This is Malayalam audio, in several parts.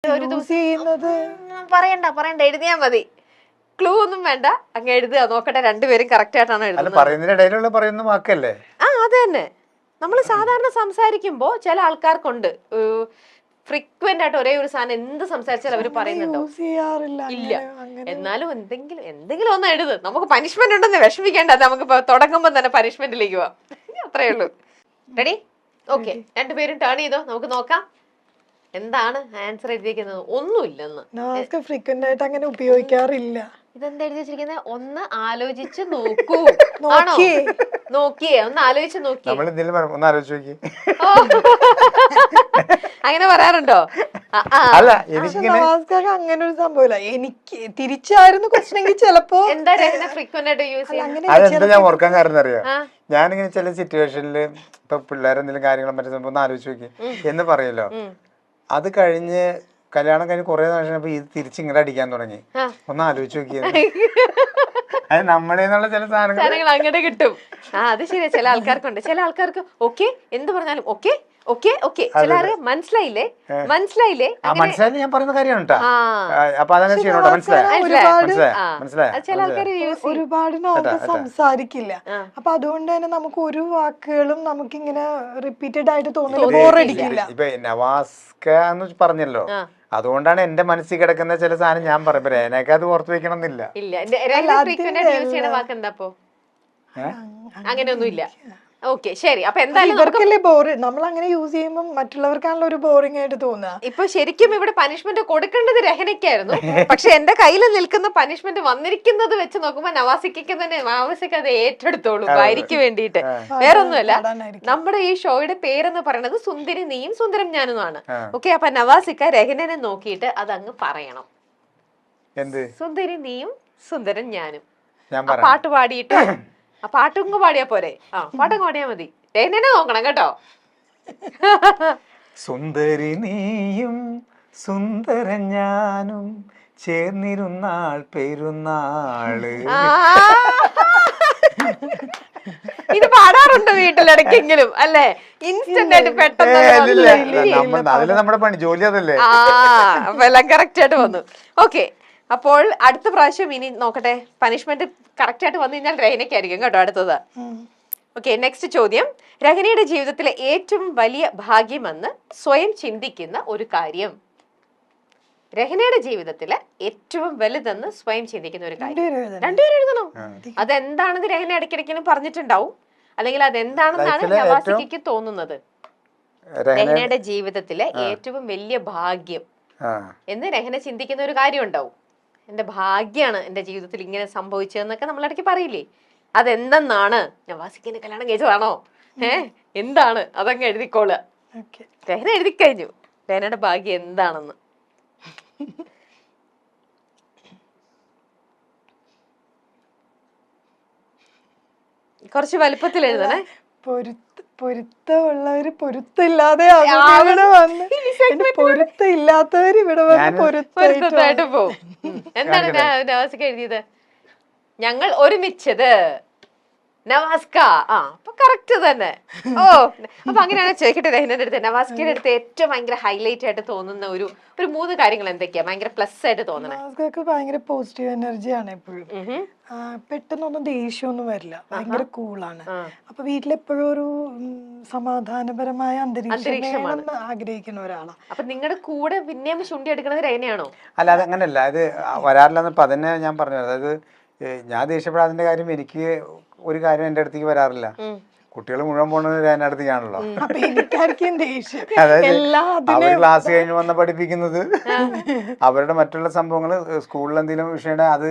ഒരു ദിവസം പറയണ്ട എഴുതിയാ മതി. ക്ലൂ ഒന്നും വേണ്ട, അങ്ങ് എഴുതുക. നോക്കട്ടെ രണ്ടുപേരും കറക്റ്റ് ആയിട്ടാണ് എഴുതുന്നത്. അത് തന്നെ. നമ്മൾ സാധാരണ സംസാരിക്കുമ്പോ ചില ആൾക്കാർക്കുണ്ട് ഫ്രീക്വന്റ് ആയിട്ട് ഒരേ ഒരു സാധനം എന്ത് സംസാരിച്ചാലും അവര് പറയുന്നുണ്ടോ ഇല്ല. എന്നാലും എന്തെങ്കിലും ഒന്ന് എഴുത്. നമുക്ക് പനിഷ്മെന്റ് ഉണ്ടെന്ന് വിഷമിക്കേണ്ട. നമുക്ക് തുടങ്ങുമ്പോ തന്നെ പനിഷ്മെന്റിലേക്ക് പോവാം. അത്രേ ഉള്ളൂ. റെഡി? ഓക്കെ, രണ്ടുപേരും ടേൺ ചെയ്തോ. നമുക്ക് നോക്കാം എന്താണ് ആൻസർ എഴുതിയിരിക്കുന്നത്. ഒന്നുമില്ലെന്ന്. ഫ്രീക്വന്റ് ആയിട്ട് അങ്ങനെ ഉപയോഗിക്കാറില്ല. ഇതെന്താ എഴുതി വെച്ചിരിക്കുന്നത്? ഒന്ന് ആലോചിച്ച് നോക്കൂ. ആണോ? നോക്കിയേ, ഒന്ന് ആലോചിച്ച് നോക്കിയേ. അങ്ങനെ പറയാറുണ്ടോ? അങ്ങനെ ഒരു സംഭവമില്ല. എനിക്ക് തിരിച്ചായിരുന്നു ക്വസ്റ്റനെങ്കിൽ ചിലപ്പോ എന്താ ഫ്രീക്വന്റ് ആയിട്ട് യൂസ് ചെയ്യാം. അതെന്താ ഞാൻ ഓർക്കാൻ കാരണം അറിയോ? ഞാനിങ്ങനെ ചില സിറ്റുവേഷനില് ഇപ്പൊ പിള്ളേരെന്തെങ്കിലും കാര്യങ്ങളും മറ്റേ സംഭവം ഒന്ന് ആലോചിച്ച് നോക്കി എന്ന് പറയല്ലോ. അത് കഴിഞ്ഞ് കല്യാണം കഴിഞ്ഞ് കുറെ നാളെ ഇത് തിരിച്ചിങ്ങടെ അടിക്കാൻ തുടങ്ങി. ഒന്ന് ആലോചിച്ച് നോക്കിയത്. അത് നമ്മുടെ ചില സാധനങ്ങൾ അങ്ങനെ കിട്ടും. അത് ശരിയാ. ചില ആൾക്കാർക്കുണ്ട്. ചില ആൾക്കാർക്ക് ഓക്കെ എന്ത് പറഞ്ഞാലും ഓക്കെ ഓക്കെ ഓക്കെ. ചിലര് മനസ്സിലായില്ലേ ഞാൻ പറയുന്ന കാര്യമാണ്. ചില ആൾക്കാർ ഒരുപാട് സംസാരിക്കില്ല. അപ്പൊ അതുകൊണ്ട് തന്നെ നമുക്ക് ഒരു വാക്കുകളും നമുക്കിങ്ങനെ റിപ്പീറ്റഡ് ആയിട്ട് തോന്നില്ല, ബോറടിക്കില്ല. ഇപ്പൊ നവാസ്ക എന്ന് പറഞ്ഞല്ലോ, അതുകൊണ്ടാണ് എന്റെ മനസ്സിൽ കിടക്കുന്ന ചില സാധനം ഞാൻ പറയുമ്പോ എനിക്ക് അത് ഓർത്ത് വെക്കണം എന്നില്ല. അങ്ങനെയൊന്നും ഇല്ല. ഓക്കെ, ശരി. അപ്പൊ എന്തായാലും നമ്മൾ അങ്ങനെ യൂസ് ചെയ്യുമ്പോൾ മറ്റുള്ളവർക്കാണല്ലോ ഒരു ബോറിംഗ് ആയിട്ട് തോന്നുക. ഇപ്പൊ ശരിക്കും ഇവിടെ പനിഷ്മെന്റ് കൊടുക്കേണ്ടത് രഹനയ്ക്കായിരുന്നു. പക്ഷെ എന്റെ കയ്യിൽ നിൽക്കുന്ന പനിഷ്മെന്റ് വന്നിരിക്കുന്നത് വെച്ച് നോക്കുമ്പോ നവാസിക്ക് അത് ഏറ്റെടുത്തോളൂ ഭാര്യയ്ക്ക് വേണ്ടിയിട്ട്. വേറൊന്നുമല്ല, നമ്മുടെ ഈ ഷോയുടെ പേരെന്ന് പറയുന്നത് സുന്ദരി നീയും സുന്ദരം ഞാനുമാണ്. ഓക്കെ, അപ്പൊ നവാസിക്ക രഹനനെ നോക്കിയിട്ട് അത് അങ്ങ് പറയണം. സുന്ദരി നീയും സുന്ദരൻ ഞാനും. പാട്ട് പാടിയിട്ട് ആ പാട്ടങ്ങ് പാടിയാ പോരെ? പാട്ടങ്ങ് പാടിയാ മതി. രഹനെ നോക്കണം കേട്ടോ. സുന്ദരി നീയും സുന്ദരൻ ഞാനും ചേർന്നിരുന്നാൾ പെരുന്നാള്. ഇത് പാടാറുണ്ടോ വീട്ടിലിടയ്ക്കെങ്കിലും? അല്ലേ? ഇൻസ്റ്റന്റ് ആയിട്ട് പെട്ടെന്ന് നമ്മുടെ പണി ജോലി അതല്ലേ. അപ്പൊ എല്ലാം കറക്റ്റ് ആയിട്ട് വന്നു. ഓക്കെ, അപ്പോൾ അടുത്ത പ്രാവശ്യം ഇനി നോക്കട്ടെ. പനിഷ്മെന്റ് കറക്റ്റ് ആയിട്ട് വന്നു കഴിഞ്ഞാൽ രഹനയ്ക്കായിരിക്കും കേട്ടോ അടുത്തത്. ഓക്കെ, നെക്സ്റ്റ് ചോദ്യം. രഹനയുടെ ജീവിതത്തിലെ ഏറ്റവും വലിയ ഭാഗ്യമെന്ന് സ്വയം ചിന്തിക്കുന്ന ഒരു കാര്യം. രഹനയുടെ ജീവിതത്തിലെ ഏറ്റവും വലുതെന്ന് സ്വയം ചിന്തിക്കുന്ന ഒരു കാര്യം. രണ്ടുപേരും എഴുതണം. അതെന്താണെന്ന് രഹന ഇടയ്ക്കിടയ്ക്കും പറഞ്ഞിട്ടുണ്ടാവും. അല്ലെങ്കിൽ അതെന്താണെന്നാണ് നവാസിക്ക് തോന്നുന്നത്. രഹനയുടെ ജീവിതത്തിലെ ഏറ്റവും വലിയ ഭാഗ്യം എന്ന് രഹന ചിന്തിക്കുന്ന ഒരു കാര്യം ഉണ്ടാവും. എന്റെ ഭാഗ്യാണ് എന്റെ ജീവിതത്തിൽ ഇങ്ങനെ സംഭവിച്ചതെന്നൊക്കെ നമ്മളിടയ്ക്ക് പറയില്ലേ? അതെന്തെന്നാണ്? നവാസിക്കിന്റെ കല്യാണം കഴിച്ചതാണോ? എന്താണ്? അതങ്ങ് എഴുതിക്കോളുക. രഹന എഴുതി കഴിഞ്ഞു രഹനയുടെ ഭാഗ്യം എന്താണെന്ന്. കുറച്ച് വലുപ്പത്തിൽ എഴുതണേ. പൊരുത്തമുള്ളവര് പൊരുത്തില്ലാതെ പൊരുത്തില്ലാത്തവര് ഇവിടെ പൊരുത്തമായിട്ട് പോവും. എന്താണ് നവാസിക്ക എഴുതിയത്? ഞങ്ങൾ ഒരുമിച്ചത്. നവാസ്ക. അപ്പൊ കറക്റ്റ് തന്നെ. അപ്പൊ അങ്ങനെയാണ്. ചോദിക്കട്ടെ രഹനയുടെ അടുത്ത്, നവാസ്കയുടെ അടുത്ത് ഏറ്റവും ഭയങ്കര ഹൈലൈറ്റ് ആയിട്ട് തോന്നുന്ന ഒരു 3 കാര്യങ്ങൾ എന്തൊക്കെയാ ഭയങ്കര പ്ലസ് ആയിട്ട് തോന്നണേ? ഭയങ്കര പോസിറ്റീവ് എനർജിയാണ് എപ്പോഴും. പെട്ടെന്നൊന്നും ദേഷ്യമൊന്നും വരില്ല. ഭയങ്കര കൂളാണ്. അപ്പൊ വീട്ടിലെപ്പോഴും ഒരു സമാധാനപരമായ അന്തരീക്ഷമാണ് ആഗ്രഹിക്കുന്ന ഒരാളാണ്. അപ്പൊ നിങ്ങളുടെ കൂടെ പിന്നെയും ചുണ്ടി എടുക്കുന്നത് രഹനയാണോ? അല്ല, അത് അങ്ങനെയല്ല. ഇത് വരാറില്ല. അതന്നെ ഞാൻ പറഞ്ഞു. അതായത് ഞാൻ ദേഷ്യപ്പെടാതിന്റെ കാര്യം, എനിക്ക് ഒരു കാര്യം എന്റെ അടുത്തേക്ക് വരാറില്ല. കുട്ടികൾ മുഴുവൻ പോണത് ഞാൻ അടുത്തേക്കാണല്ലോ. അതായത് അവർ ക്ലാസ് കഴിഞ്ഞ് വന്ന് പഠിപ്പിക്കുന്നത്, അവരുടെ മറ്റുള്ള സംഭവങ്ങൾ, സ്കൂളിൽ എന്തെങ്കിലും വിഷയം അത്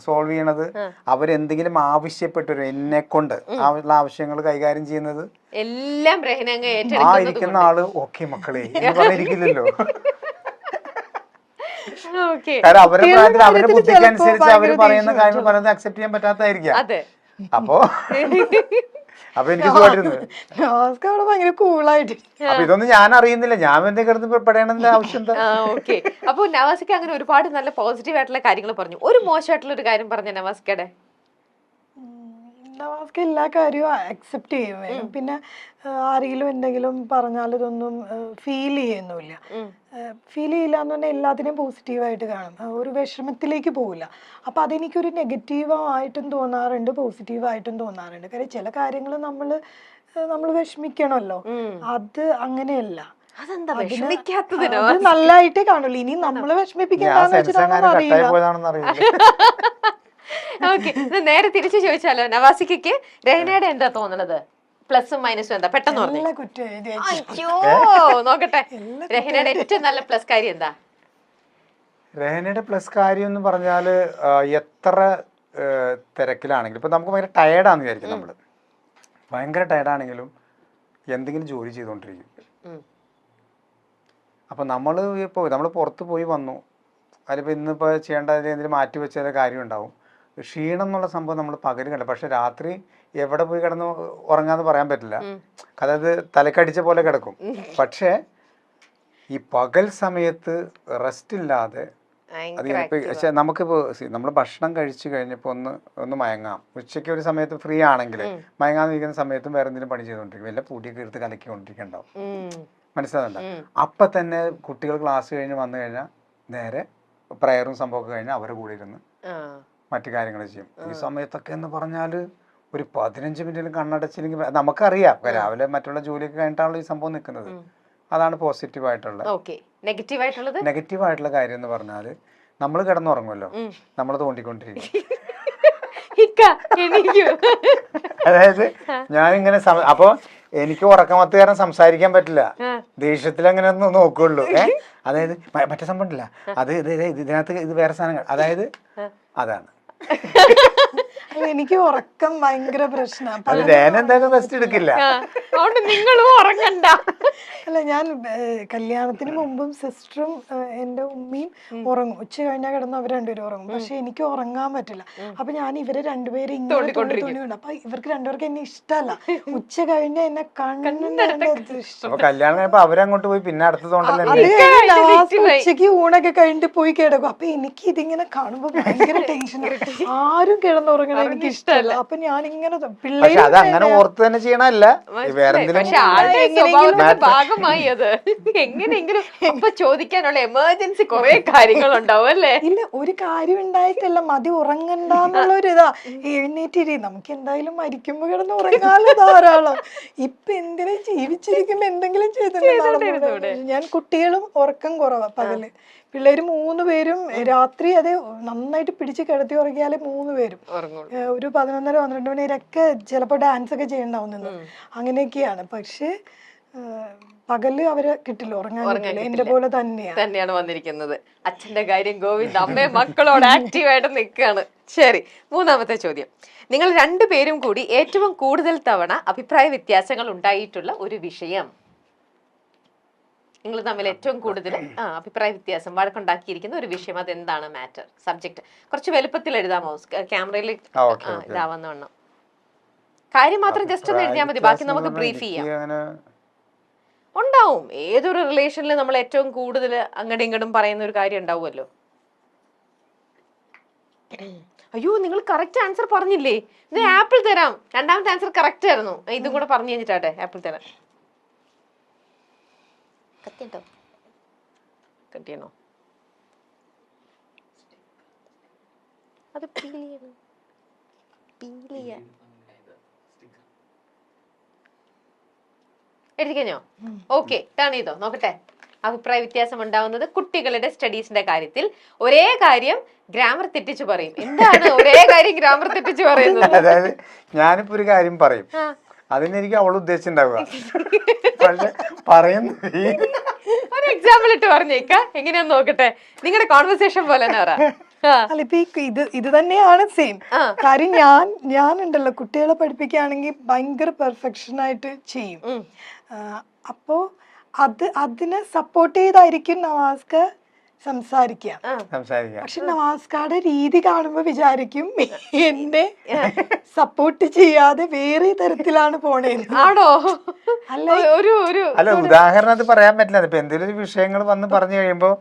സോൾവ് ചെയ്യണത്, അവരെന്തെങ്കിലും ആവശ്യപ്പെട്ടു എന്നെ കൊണ്ട് ഉള്ള ആവശ്യങ്ങൾ കൈകാര്യം ചെയ്യുന്നത് എല്ലാം ഇരിക്കുന്ന ആള് ഓക്കെ മക്കളെ എന്ന് പറഞ്ഞിരിക്കില്ലല്ലോ. കാരണം അവരുടെ പ്രായത്തിൽ അവരുടെ ബുദ്ധിക്ക് അനുസരിച്ച് അവര് പറയുന്ന കാര്യങ്ങൾ പറയുന്നത് അക്സെപ്റ്റ് ചെയ്യാൻ പറ്റാത്തായിരിക്കാം. അപ്പൊ എനിക്ക് ഭയങ്കര കൂളായിട്ട്. അപ്പൊ ഇതൊന്നും ഞാൻ അറിയുന്നില്ല. ഞാൻ എന്തെങ്കിലും പെടേണ്ടതിന്റെ ആവശ്യം എന്താ? അപ്പൊ നവാസിക്ക അങ്ങനെ ഒരുപാട് നല്ല പോസിറ്റീവ് ആയിട്ടുള്ള കാര്യങ്ങൾ പറഞ്ഞു. ഒരു മോശമായിട്ടുള്ള ഒരു കാര്യം പറഞ്ഞ നവാസിക്കയുടെ നവാസ്ക എല്ലാ കാര്യവും അക്സെപ്റ്റ് ചെയ്യും വേണം. പിന്നെ ആരെങ്കിലും എന്തെങ്കിലും പറഞ്ഞാൽ ഇതൊന്നും ഫീൽ ചെയ്യുന്നില്ല. ഫീൽ ചെയ്യില്ല എന്ന് പറഞ്ഞാൽ എല്ലാത്തിനെയും പോസിറ്റീവായിട്ട് കാണും, ഒരു വിഷമത്തിലേക്ക് പോകില്ല. അപ്പം അതെനിക്കൊരു നെഗറ്റീവായിട്ടും തോന്നാറുണ്ട്, പോസിറ്റീവായിട്ടും തോന്നാറുണ്ട്. കാര്യം ചില കാര്യങ്ങൾ നമ്മൾ വിഷമിക്കണമല്ലോ, അത് അങ്ങനെയല്ല. അതെന്താ വിഷമിക്കാത്തതിനോ? അത് നല്ലതായിട്ടേ കാണുള്ളൂ. ഇനി നമ്മള് വിഷമിപ്പിക്കണ്ടെന്ന് വെച്ചിട്ടാണെന്ന് അറിയില്ല. ഓക്കെ, നേരെ തിരിച്ചു ചോദിച്ചാലോ നവാസിക്ക് രഹനയുടെ എന്താ തോന്നണത്? പ്ലസും മൈനസും എന്താ? പെട്ടെന്ന് പറഞ്ഞു. നല്ല കുറ്റം എഴുതി വെച്ചു. അയ്യോ, നോക്കട്ടെ രഹനയുടെ ഏറ്റവും നല്ല പ്ലസ് കാര്യം എന്താ? രഹനയുടെ പ്ലസ് കാര്യം എന്ന് പറഞ്ഞാല് എത്ര തിരക്കിലാണെങ്കിലും ഇപ്പൊ നമുക്ക് ഭയങ്കര ടയർഡാന്ന് വിചാരിക്കും, നമ്മള് ഭയങ്കര ടയർഡാണെങ്കിലും എന്തെങ്കിലും ജോലി ചെയ്തുകൊണ്ടിരിക്കും. അപ്പം നമ്മൾ പുറത്ത് പോയി വന്നു, അതിലിപ്പോൾ ഇന്നിപ്പോൾ ചെയ്യേണ്ടത് എന്തെങ്കിലും മാറ്റി വെച്ച കാര്യം ഉണ്ടാവും. ക്ഷീണം എന്നുള്ള സംഭവം നമ്മൾ പകല് കണ്ട, പക്ഷെ രാത്രി എവിടെ പോയി കിടന്ന് ഉറങ്ങാന്ന് പറയാൻ പറ്റില്ല. അതായത് തലക്കടിച്ച പോലെ കിടക്കും. പക്ഷേ ഈ പകൽ സമയത്ത് റെസ്റ്റ് ഇല്ലാതെ പക്ഷെ നമുക്കിപ്പോൾ നമ്മൾ ഭക്ഷണം കഴിച്ചു കഴിഞ്ഞപ്പോൾ ഒന്ന് മയങ്ങാം. ഉച്ചയ്ക്ക് ഒരു സമയത്ത് ഫ്രീ ആണെങ്കിൽ മയങ്ങാന്നിരിക്കുന്ന സമയത്തും വേറെ എന്തെങ്കിലും പണി ചെയ്തുകൊണ്ടിരിക്കും, വല്ല പൊടിയൊക്കെ എടുത്ത് കലക്കിക്കൊണ്ടിരിക്കുന്നുണ്ടാവും. മനസ്സിലാകുന്നുണ്ട്. അപ്പം തന്നെ കുട്ടികൾ ക്ലാസ് കഴിഞ്ഞ് വന്നു കഴിഞ്ഞാൽ നേരെ പ്രയറും സംഭവമൊക്കെ കഴിഞ്ഞാൽ അവരുടെ കൂടെ ഇരുന്ന് മറ്റു കാര്യങ്ങൾ ചെയ്യും. ഈ സമയത്തൊക്കെ എന്ന് പറഞ്ഞാൽ ഒരു 15 മിനിറ്റിലും കണ്ണടച്ചില്ലെങ്കിൽ നമുക്കറിയാം രാവിലെ മറ്റുള്ള ജോലിയൊക്കെ കഴിഞ്ഞിട്ടാണല്ലോ ഈ സംഭവം നിൽക്കുന്നത്. അതാണ് പോസിറ്റീവായിട്ടുള്ള. നെഗറ്റീവായിട്ടുള്ള കാര്യം എന്ന് പറഞ്ഞാൽ നമ്മൾ കിടന്നുറങ്ങുമല്ലോ, നമ്മൾ തോണ്ടിക്കൊണ്ടിരിക്കും. അതായത് ഞാനിങ്ങനെ അപ്പൊ എനിക്ക് ഉറക്കമത്ത് കാരണം സംസാരിക്കാൻ പറ്റില്ല, ദേഷ്യത്തിൽ അങ്ങനെ ഒന്ന് നോക്കുള്ളൂ. അതായത് മറ്റേ സംഭവം ഉണ്ടല്ല, അത് ഇതിനകത്ത് ഇത് വേറെ സാധനങ്ങൾ, അതായത് അതാണ്. എനിക്ക് ഉറക്കം ഭയങ്കര പ്രശ്നമാണ്. എന്തായാലും റെസ്റ്റ് എടുക്കില്ല. നിങ്ങളും ഉറങ്ങണ്ട. അല്ല, ഞാൻ കല്യാണത്തിന് മുമ്പും സിസ്റ്ററും എൻ്റെ ഉമ്മയും ഉറങ്ങും. ഉച്ച കഴിഞ്ഞാൽ കിടന്ന് അവർ രണ്ടുപേരും ഉറങ്ങും. പക്ഷെ എനിക്ക് ഉറങ്ങാൻ പറ്റില്ല. അപ്പൊ ഞാൻ ഇവരെ രണ്ടുപേരും ഇങ്ങനെ തോന്നിക്കൊണ്ട്, അപ്പൊ ഇവർക്ക് രണ്ടുപേർക്ക് എന്നെ ഇഷ്ടമല്ല. ഉച്ച കഴിഞ്ഞ എന്നെ കല്യാണം കഴിഞ്ഞപ്പോ അവരങ്ങോട്ട് പോയി, പിന്നെ അടുത്തതുകൊണ്ടല്ലേ ഉച്ചക്ക് ഊണൊക്കെ കഴിഞ്ഞിട്ട് പോയി കിടക്കും. അപ്പൊ എനിക്ക് ഇതിങ്ങനെ കാണുമ്പോ ഭയങ്കര ടെൻഷൻ. ആരും കിടന്നുറങ്ങണ എനിക്ക് ഇഷ്ടമല്ല. അപ്പൊ ഞാനിങ്ങനെ പിള്ളേർ അങ്ങനെ ഓർത്ത് തന്നെ ചെയ്യണല്ല, വേറെ ഭാഗമായി അത് എങ്ങനെയെങ്കിലും അപ്പൊ ചോദിക്കാനുള്ള എമർജൻസി കുറെ കാര്യങ്ങളുണ്ടാവും അല്ലേ? ഇല്ല, ഒരു കാര്യം ഉണ്ടായിട്ടല്ല, മതി ഉറങ്ങണ്ടെന്നുള്ളൊരു ഇതാ. എഴുന്നേറ്റിരി, നമുക്ക് എന്തായാലും മരിക്കുമ്പോ കിടന്ന് ഉറങ്ങാലോ ധാരാളം. ഇപ്പൊ എന്തിനാ ജീവിച്ചിരിക്കുമ്പോ എന്തെങ്കിലും ചെയ്തിട്ടുണ്ടോ? ഞാൻ കുട്ടികളും ഉറക്കം കുറവാ പകല്. പിള്ളേര് 3 പേരും രാത്രി അത് നന്നായിട്ട് പിടിച്ച് കിടത്തി ഉറങ്ങിയാലേ 3 പേരും ഒരു 11-12 മണി വരെയൊക്കെ ചിലപ്പോ ഡാൻസ് ഒക്കെ ചെയ്യണ്ടാവും നിന്ന്, അങ്ങനെയൊക്കെയാണ്. പക്ഷെ പകല് അവരെ കിട്ടില്ല, ഉറങ്ങാൻ എന്റെ പോലെ തന്നെയാണ് വന്നിരിക്കുന്നത്. അച്ഛന്റെ കാര്യം ഗോവിന്ദ്, അമ്മയും മക്കളോട് ആക്റ്റീവായിട്ട് നിൽക്കുകയാണ്. ശരി, 3ാമത്തെ ചോദ്യം. നിങ്ങൾ 2 പേരും കൂടി ഏറ്റവും കൂടുതൽ തവണ അഭിപ്രായ വ്യത്യാസങ്ങൾ ഉണ്ടായിട്ടുള്ള ഒരു വിഷയം. നിങ്ങൾ തമ്മിൽ ഏറ്റവും കൂടുതൽ അഭിപ്രായ വ്യത്യാസം, വഴക്കുണ്ടാക്കിയിരിക്കുന്ന ഒരു വിഷയം, അതെന്താണ്? മാറ്റർ, സബ്ജക്ട് കുറച്ച് വലുപ്പത്തിൽ എഴുതാമോ? ക്യാമറയിൽ ഇതാവുന്ന വണ്ണം കാര്യം മാത്രം ജസ്റ്റ് ഒന്ന് എഴുതിയാൽ മതി, ബാക്കി നമുക്ക് ബ്രീഫ് ചെയ്യാം. ഉണ്ടാവും, ഏതൊരു റിലേഷനിൽ നമ്മൾ ഏറ്റവും കൂടുതൽ അങ്ങടും ഇങ്ങടും പറയുന്ന ഒരു കാര്യം ഉണ്ടാവുമല്ലോ. അയ്യോ, നിങ്ങൾ കറക്റ്റ് ആൻസർ പറഞ്ഞില്ലേ? ഇത് ആപ്പിൾ തരാം. 2ാമത്തെ ആൻസർ കറക്റ്റ് ആയിരുന്നു. ഇതും കൂടെ പറഞ്ഞു കഴിഞ്ഞിട്ടാട്ടെ ആപ്പിൾ തരാം. കത്തിയണോ? അത് എഴുതി കഴിഞ്ഞോ? ഓക്കെ, ടേൺ ചെയ്തോ, നോക്കട്ടെ. അഭിപ്രായ വ്യത്യാസം ഉണ്ടാവുന്നത് കുട്ടികളുടെ സ്റ്റഡീസിന്റെ കാര്യത്തിൽ. ഒരേ കാര്യം ഗ്രാമർ തെറ്റിച്ച് പറയും. എന്താണ് ഒരേ കാര്യം ഗ്രാമർ തെറ്റിച്ച് പറയുന്നത്? അതായത് ഞാനിപ്പോ ഒരു കാര്യം പറയും, അതിനെനിക്ക് അവൾ ഉദ്ദേശിച്ചുണ്ടാവുക, പക്ഷെ പറയുന്നു. ഒരു എക്സാമ്പിൾ ഇട്ട് പറഞ്ഞേക്ക, എങ്ങനെയാന്ന് നോക്കട്ടെ. നിങ്ങളുടെ കോൺവെർസേഷൻ പോലെ തന്നെ പറ. അല്ല, ഇപ്പൊ ഇത് തന്നെയാണ് സെയിം കാര്യം. ഞാൻ ഉണ്ടല്ലോ, കുട്ടികളെ പഠിപ്പിക്കുകയാണെങ്കിൽ ഭയങ്കര പെർഫെക്ഷൻ ആയിട്ട് ചെയ്യും. അപ്പോ അതിനെ സപ്പോർട്ട് ചെയ്തായിരിക്കും നവാസ്ക സംസാരിക്കുക. പക്ഷെ നവാസ്കയുടെ രീതി കാണുമ്പോ വിചാരിക്കും എന്നെ സപ്പോർട്ട് ചെയ്യാതെ വേറെ തരത്തിലാണ് പോണേന്ന്. ആണോ? അല്ല, ഉദാഹരണത്തിന് പറയാൻ പറ്റില്ല. ഇപ്പൊ എന്തെങ്കിലും ഒരു വിഷയങ്ങൾ വന്ന് പറഞ്ഞു കഴിയുമ്പോ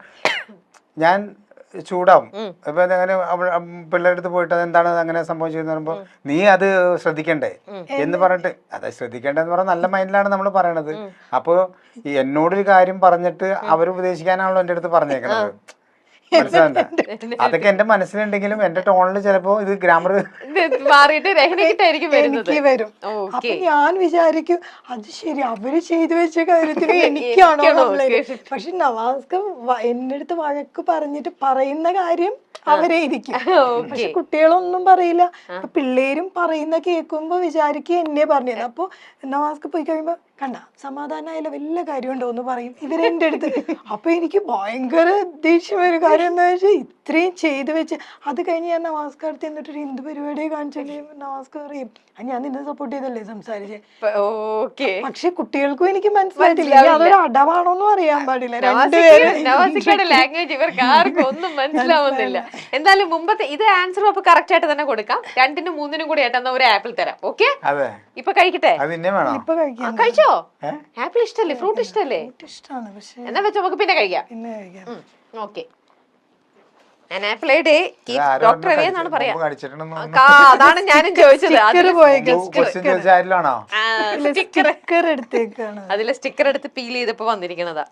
ഞാൻ ചൂടാവും. ഇപ്പൊ അങ്ങനെ പിള്ളേരുടെ അടുത്ത് പോയിട്ട് അതെന്താണ് അങ്ങനെ സംഭവിച്ചതെന്ന് പറയുമ്പോ നീ അത് ശ്രദ്ധിക്കണ്ടേ എന്ന് പറഞ്ഞിട്ട് അത് ശ്രദ്ധിക്കേണ്ടെന്ന് പറഞ്ഞാൽ നല്ല മൈൻഡിലാണ് നമ്മൾ പറയണത്. അപ്പൊ ഈ എന്നോടൊരു കാര്യം പറഞ്ഞിട്ട് അവർ ഉപദേശിക്കാനാണല്ലോ എന്റെ അടുത്ത് പറഞ്ഞേക്കണത്. മനസ്സിലാണ്ട? അതൊക്കെ എന്റെ മനസ്സിലുണ്ടെങ്കിലും എന്റെ ടോണിൽ ചിലപ്പോ ഇത് ഗ്രാമർ മാറിയിട്ട് രഹനയ്ക്കിട്ടായിരിക്കും വരുന്നത്. എനിക്ക് വരും. അപ്പൊ ഞാൻ വിചാരിക്കും അത് ശരി അവര് ചെയ്തു വെച്ച കാര്യത്തിന് എനിക്കാണോ കംപ്ലൈന്റ്. പക്ഷെ നവാസ്ക്ക് എന്റെ അടുത്ത് വഴക്ക് പറഞ്ഞിട്ട് പറയുന്ന കാര്യം അവരെ ഇരിക്കും. പക്ഷെ കുട്ടികളൊന്നും പറയില്ല. അപ്പൊ പിള്ളേരും പറയുന്ന കേൾക്കുമ്പോ വിചാരിക്കുക എന്നെ പറഞ്ഞു. അപ്പൊ നവാസ്ക്ക് പോയി കഴിയുമ്പോ കണ്ട സമാധാനമായാലും വല്ല കാര്യമുണ്ടോ എന്ന് പറയും ഇവരെന്റെ അടുത്ത്. അപ്പൊ എനിക്ക് ഭയങ്കര ദേഷ്യം ഒരു കാര്യം എന്താ വെച്ചാൽ ഇത്രയും ചെയ്തു വെച്ച് അത് കഴിഞ്ഞ് ഞാൻ നവാസ്ക്ക് അടുത്ത് എന്നിട്ടൊരു എന്ത് പരിപാടിയെ കാണിച്ചാൽ നവാസ്ക്ക് പറയും ഞാൻ നിന്നെ സപ്പോർട്ട് ചെയ്തല്ലേ സംസാരിച്ചേ. പക്ഷെ കുട്ടികൾക്കും എനിക്ക് മനസ്സിലായിട്ടില്ല അതൊരു അടവാണോന്നും അറിയാൻ പാടില്ല. നവാസിക്കയുടെ ലാംഗ്വേജ് ഇവർക്ക് ആർക്കും ഒന്നും മനസ്സിലാവുന്നില്ല. എന്തായാലും മുമ്പത്തെ ഇത് ആൻസറും അപ്പൊ കറക്റ്റ് ആയിട്ട് തന്നെ കൊടുക്കാം. 2-നും 3-നും കൂടി ആയിട്ടാ ഒരു ആപ്പിൾ തരാം. ഓക്കെ ഇപ്പൊ കഴിക്കട്ടെ? ഇപ്പൊ കഴിക്കാം. കഴിച്ചോ? ആപ്പിൾ ഇഷ്ടല്ലേ? ഫ്രൂട്ട് ഇഷ്ടല്ലേ? ഇഷ്ടമാണ്. പക്ഷെ എന്നാ വെച്ച് നമുക്ക് പിന്നെ കഴിക്കാം. ഓക്കെ ഡോക്ടർ എന്നാണ് പറയാ. അതാണ് ഞാനും ചോദിച്ചത്. അതില് സ്റ്റിക്കർ എടുത്ത് പീൽ ചെയ്തപ്പോ വന്നിരിക്കുന്നതാ.